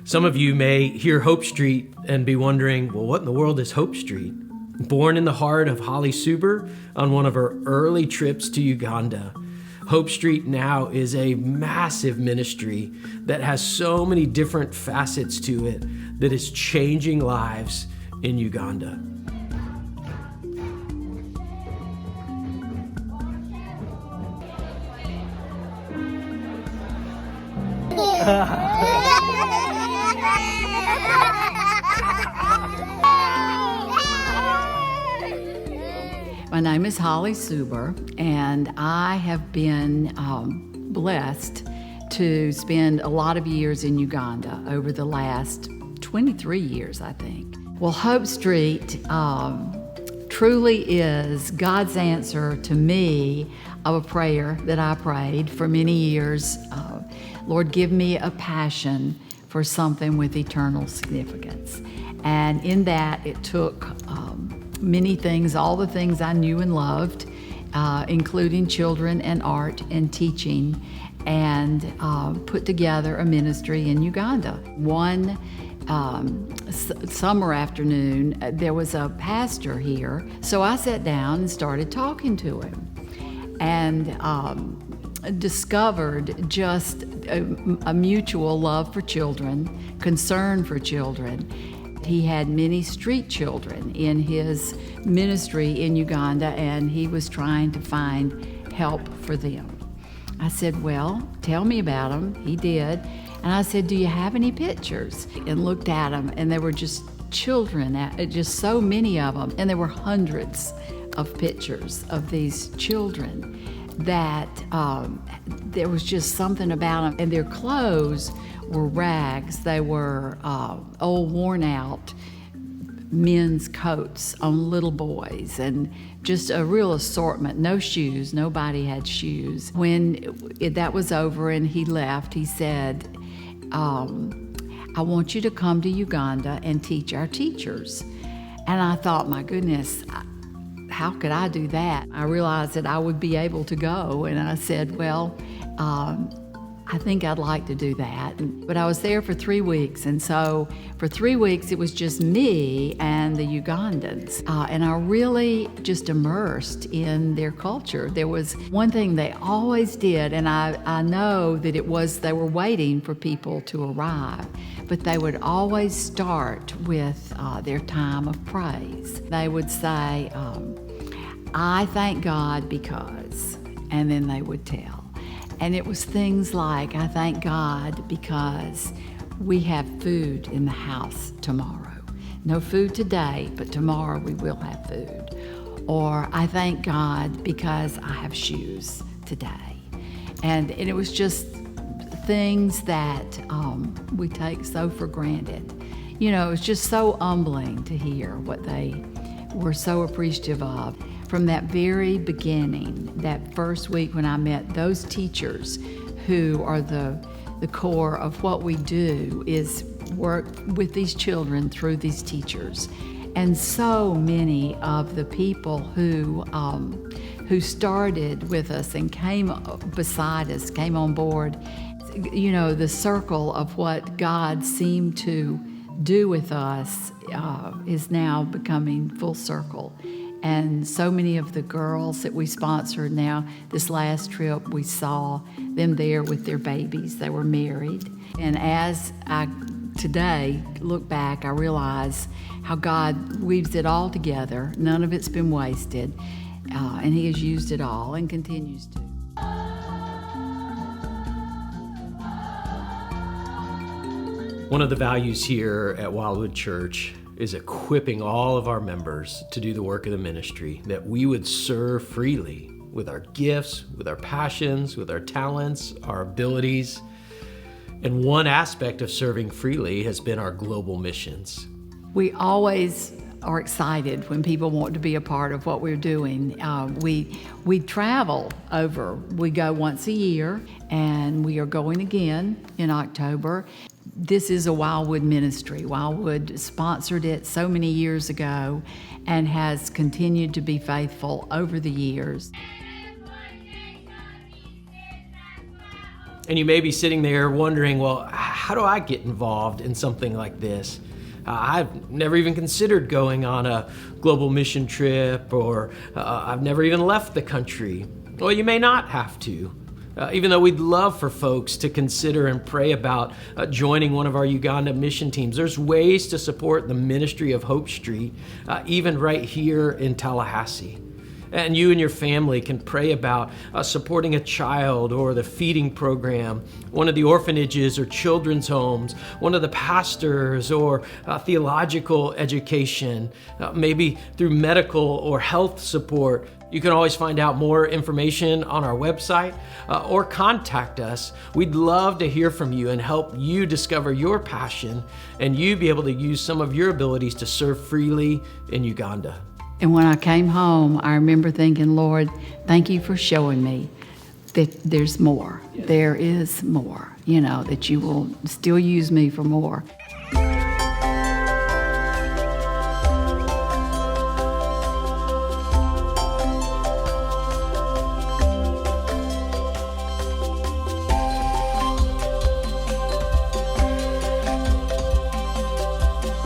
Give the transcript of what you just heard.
Some of you may hear Hope Street and be wondering, well, what in the world is Hope Street? Born in the heart of Holly Suber on one of her early trips to Uganda, Hope Street now is a massive ministry that has so many different facets to it that is changing lives in Uganda. My name is Holly Suber, and I have been blessed to spend a lot of years in Uganda over the last 23 years, I think. Well, Hope Street truly is God's answer to me of a prayer that I prayed for many years. Lord, give me a passion for something with eternal significance. And in that, it took many things, all the things I knew and loved, including children and art and teaching, and put together a ministry in Uganda. One summer afternoon, there was a pastor here, so I sat down and started talking to him, and discovered just a mutual love for children, concern for children. He had many street children in his ministry in Uganda, and he was trying to find help for them. I said, well, tell me about them. He did. And I said, do you have any pictures? And looked at them, and there were just children, just so many of them. And there were hundreds of pictures of these children that there was just something about them. And their clothes were rags. They were old, worn out men's coats on little boys, and just a real assortment. No shoes, nobody had shoes. When that was over and he left, he said, I want you to come to Uganda and teach our teachers. And I thought, my goodness, how could I do that? I realized that I would be able to go, and I said, well, I think I'd like to do that. But I was there for 3 weeks, and so for 3 weeks it was just me and the Ugandans. And I really just immersed in their culture. There was one thing they always did, and I know that it was they were waiting for people to arrive, but they would always start with their time of praise. They would say, I thank God because, and then they would tell. And it was things like, I thank God because we have food in the house tomorrow. No food today, but tomorrow we will have food. Or I thank God because I have shoes today. And it was just things that we take so for granted. You know, it was just so humbling to hear what they were so appreciative of. From that very beginning, that first week when I met those teachers who are the core of what we do is work with these children through these teachers. And so many of the people who started with us and came beside us, came on board, you know, the circle of what God seemed to do with us is now becoming full circle. And so many of the girls that we sponsored now, this last trip, we saw them there with their babies. They were married. And as I today look back, I realize how God weaves it all together. None of it's been wasted. And He has used it all and continues to. One of the values here at Wildwood Church is equipping all of our members to do the work of the ministry, that we would serve freely with our gifts, with our passions, with our talents, our abilities. And one aspect of serving freely has been our global missions. We always are excited when people want to be a part of what we're doing. We travel over. We go once a year, and we are going again in October. This is a Wildwood ministry. Wildwood sponsored it so many years ago and has continued to be faithful over the years. And you may be sitting there wondering, well, how do I get involved in something like this? I've never even considered going on a global mission trip, or I've never even left the country. Well, you may not have to. Even though we'd love for folks to consider and pray about joining one of our Uganda mission teams, there's ways to support the ministry of Hope Street, even right here in Tallahassee. And you and your family can pray about supporting a child or the feeding program, one of the orphanages or children's homes, one of the pastors, or theological education, maybe through medical or health support. You can always find out more information on our website or contact us. We'd love to hear from you and help you discover your passion and you be able to use some of your abilities to serve freely in Uganda. And when I came home, I remember thinking, Lord, thank you for showing me that there's more. There is more, that you will still use me for more.